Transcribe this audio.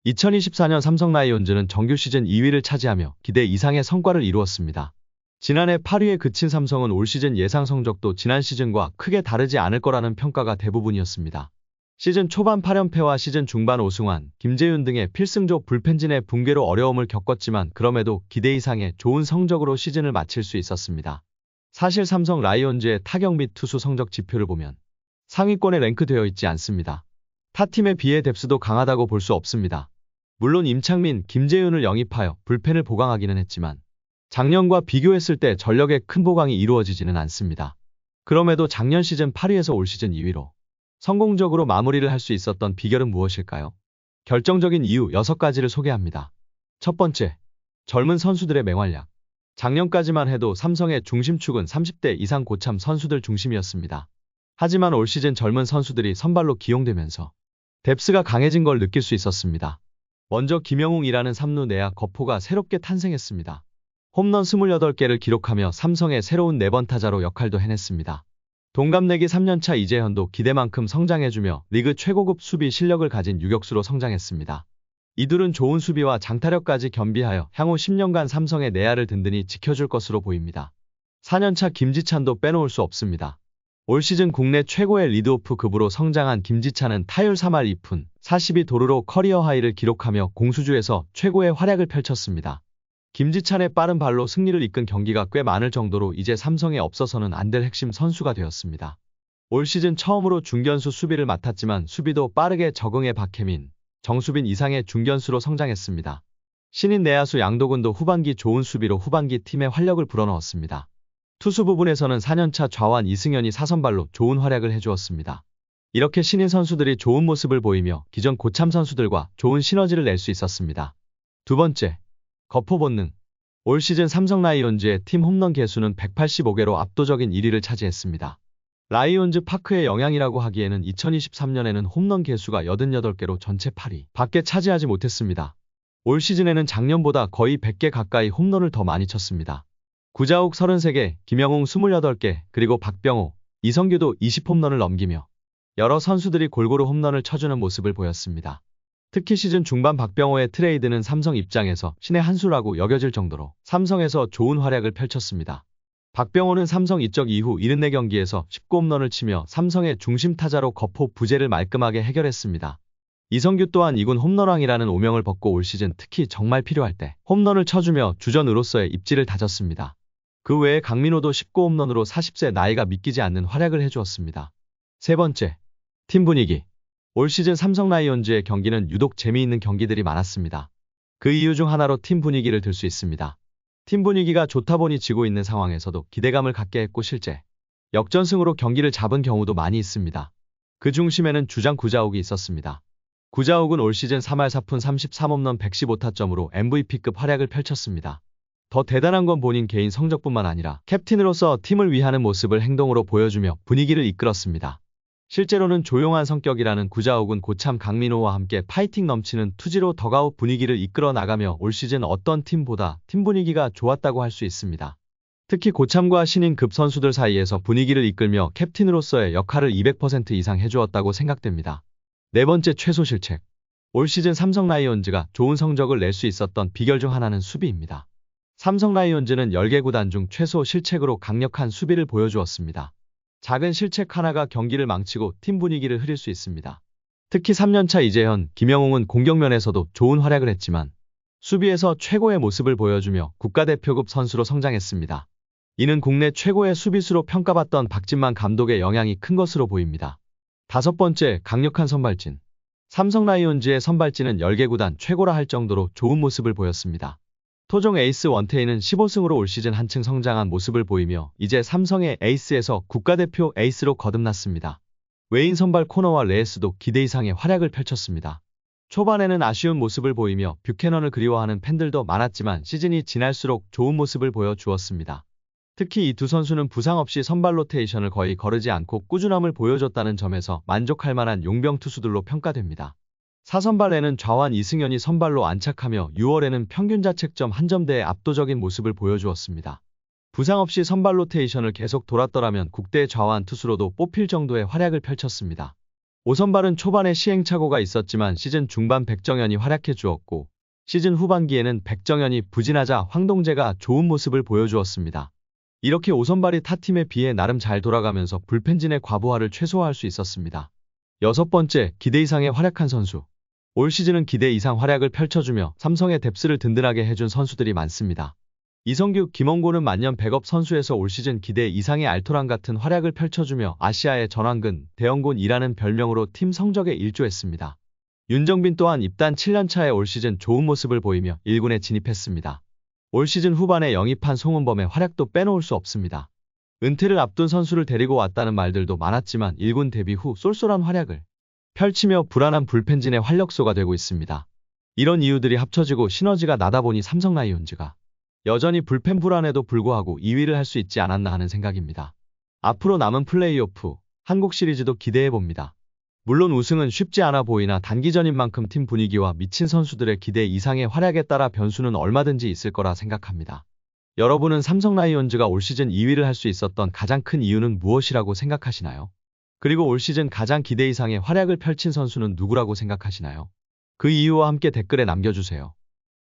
2024년 삼성 라이온즈는 정규 시즌 2위를 차지하며 기대 이상의 성과를 이루었습니다. 지난해 8위에 그친 삼성은 올 시즌 예상 성적도 지난 시즌과 크게 다르지 않을 거라는 평가가 대부분이었습니다. 시즌 초반 8연패와 시즌 중반 오승환, 김재윤 등의 필승조 불펜진의 붕괴로 어려움을 겪었지만 그럼에도 기대 이상의 좋은 성적으로 시즌을 마칠 수 있었습니다. 사실 삼성 라이온즈의 타격 및 투수 성적 지표를 보면 상위권에 랭크되어 있지 않습니다. 타 팀에 비해 뎁스도 강하다고 볼 수 없습니다. 물론 임창민, 김재윤을 영입하여 불펜을 보강하기는 했지만 작년과 비교했을 때 전력의 큰 보강이 이루어지지는 않습니다. 그럼에도 작년 시즌 8위에서 올 시즌 2위로 성공적으로 마무리를 할 수 있었던 비결은 무엇일까요? 결정적인 이유 6가지를 소개합니다. 첫 번째, 젊은 선수들의 맹활약. 작년까지만 해도 삼성의 중심축은 30대 이상 고참 선수들 중심이었습니다. 하지만 올 시즌 젊은 선수들이 선발로 기용되면서 뎁스가 강해진 걸 느낄 수 있었습니다. 먼저 김영웅이라는 3루 내야 거포가 새롭게 탄생했습니다. 홈런 28개를 기록하며 삼성의 새로운 4번 타자로 역할도 해냈습니다. 동갑내기 3년차 이재현도 기대만큼 성장해주며 리그 최고급 수비 실력을 가진 유격수로 성장했습니다. 이둘은 좋은 수비와 장타력까지 겸비하여 향후 10년간 삼성의 내야를 든든히 지켜줄 것으로 보입니다. 4년차 김지찬도 빼놓을 수 없습니다. 올 시즌 국내 최고의 리드오프 급으로 성장한 김지찬은 타율 3할 2푼 42도루로 커리어 하이를 기록하며 공수주에서 최고의 활약을 펼쳤습니다. 김지찬의 빠른 발로 승리를 이끈 경기가 꽤 많을 정도로 이제 삼성에 없어서는 안 될 핵심 선수가 되었습니다. 올 시즌 처음으로 중견수 수비를 맡았지만 수비도 빠르게 적응해 박혜민, 정수빈 이상의 중견수로 성장했습니다. 신인 내야수 양도근도 후반기 좋은 수비로 후반기 팀의 활력을 불어넣었습니다. 투수 부분에서는 4년차 좌완 이승현이 4선발로 좋은 활약을 해주었습니다. 이렇게 신인 선수들이 좋은 모습을 보이며 기존 고참 선수들과 좋은 시너지를 낼 수 있었습니다. 두 번째, 거포 본능. 올 시즌 삼성 라이온즈의 팀 홈런 개수는 185개로 압도적인 1위를 차지했습니다. 라이온즈 파크의 영향이라고 하기에는 2023년에는 홈런 개수가 88개로 전체 8위 밖에 차지하지 못했습니다. 올 시즌에는 작년보다 거의 100개 가까이 홈런을 더 많이 쳤습니다. 구자욱 33개, 김영웅 28개, 그리고 박병호, 이성규도 20홈런을 넘기며 여러 선수들이 골고루 홈런을 쳐주는 모습을 보였습니다. 특히 시즌 중반 박병호의 트레이드는 삼성 입장에서 신의 한 수라고 여겨질 정도로 삼성에서 좋은 활약을 펼쳤습니다. 박병호는 삼성 이적 이후 74경기에서 19홈런을 치며 삼성의 중심 타자로 거포 부재를 말끔하게 해결했습니다. 이성규 또한 2군 홈런왕이라는 오명을 벗고 올 시즌 특히 정말 필요할 때 홈런을 쳐주며 주전으로서의 입지를 다졌습니다. 그 외에 강민호도 19홈런으로 40세 나이가 믿기지 않는 활약을 해주었습니다. 세 번째, 팀 분위기. 올 시즌 삼성 라이온즈의 경기는 유독 재미있는 경기들이 많았습니다. 그 이유 중 하나로 팀 분위기를 들 수 있습니다. 팀 분위기가 좋다 보니 지고 있는 상황에서도 기대감을 갖게 했고 실제 역전승으로 경기를 잡은 경우도 많이 있습니다. 그 중심에는 주장 구자욱이 있었습니다. 구자욱은 올 시즌 3할 4푼 33홈런 115타점으로 MVP급 활약을 펼쳤습니다. 더 대단한 건 본인 개인 성적뿐만 아니라 캡틴으로서 팀을 위하는 모습을 행동으로 보여주며 분위기를 이끌었습니다. 실제로는 조용한 성격이라는 구자욱은 고참 강민호와 함께 파이팅 넘치는 투지로 더가웃 분위기를 이끌어 나가며 올 시즌 어떤 팀보다 팀 분위기가 좋았다고 할 수 있습니다. 특히 고참과 신인급 선수들 사이에서 분위기를 이끌며 캡틴으로서의 역할을 200% 이상 해주었다고 생각됩니다. 네 번째, 최소 실책. 올 시즌 삼성 라이온즈가 좋은 성적을 낼 수 있었던 비결 중 하나는 수비입니다. 삼성 라이온즈는 10개 구단 중 최소 실책으로 강력한 수비를 보여주었습니다. 작은 실책 하나가 경기를 망치고 팀 분위기를 흐릴 수 있습니다. 특히 3년차 이재현, 김영웅은 공격면에서도 좋은 활약을 했지만 수비에서 최고의 모습을 보여주며 국가대표급 선수로 성장했습니다. 이는 국내 최고의 수비수로 평가받던 박진만 감독의 영향이 큰 것으로 보입니다. 다섯 번째, 강력한 선발진. 삼성 라이온즈의 선발진은 10개 구단 최고라 할 정도로 좋은 모습을 보였습니다. 토종 에이스 원태인은 15승으로 올 시즌 한층 성장한 모습을 보이며 이제 삼성의 에이스에서 국가대표 에이스로 거듭났습니다. 외인 선발 코너와 레이스도 기대 이상의 활약을 펼쳤습니다. 초반에는 아쉬운 모습을 보이며 뷰캐넌을 그리워하는 팬들도 많았지만 시즌이 지날수록 좋은 모습을 보여주었습니다. 특히 이 두 선수는 부상 없이 선발 로테이션을 거의 거르지 않고 꾸준함을 보여줬다는 점에서 만족할 만한 용병 투수들로 평가됩니다. 4선발에는 좌완 이승현이 선발로 안착하며 6월에는 평균 자책점 1점대의 압도적인 모습을 보여주었습니다. 부상 없이 선발 로테이션을 계속 돌았더라면 국대 좌완 투수로도 뽑힐 정도의 활약을 펼쳤습니다. 오선발은 초반에 시행착오가 있었지만 시즌 중반 백정현이 활약해 주었고 시즌 후반기에는 백정현이 부진하자 황동재가 좋은 모습을 보여주었습니다. 이렇게 오선발이 타팀에 비해 나름 잘 돌아가면서 불펜진의 과부하를 최소화할 수 있었습니다. 여섯 번째, 기대 이상의 활약한 선수. 올 시즌은 기대 이상 활약을 펼쳐주며 삼성의 뎁스를 든든하게 해준 선수들이 많습니다. 이성규, 김원곤은 만년 백업 선수에서 올 시즌 기대 이상의 알토란 같은 활약을 펼쳐주며 아시아의 전완근, 대형곤이라는 별명으로 팀 성적에 일조했습니다. 윤정빈 또한 입단 7년차에 올 시즌 좋은 모습을 보이며 1군에 진입했습니다. 올 시즌 후반에 영입한 송은범의 활약도 빼놓을 수 없습니다. 은퇴를 앞둔 선수를 데리고 왔다는 말들도 많았지만 1군 데뷔 후 쏠쏠한 활약을 펼치며 불안한 불펜진의 활력소가 되고 있습니다. 이런 이유들이 합쳐지고 시너지가 나다 보니 삼성 라이온즈가 여전히 불펜 불안에도 불구하고 2위를 할 수 있지 않았나 하는 생각입니다. 앞으로 남은 플레이오프, 한국 시리즈도 기대해봅니다. 물론 우승은 쉽지 않아 보이나 단기전인 만큼 팀 분위기와 미친 선수들의 기대 이상의 활약에 따라 변수는 얼마든지 있을 거라 생각합니다. 여러분은 삼성 라이온즈가 올 시즌 2위를 할 수 있었던 가장 큰 이유는 무엇이라고 생각하시나요? 그리고 올 시즌 가장 기대 이상의 활약을 펼친 선수는 누구라고 생각하시나요? 그 이유와 함께 댓글에 남겨주세요.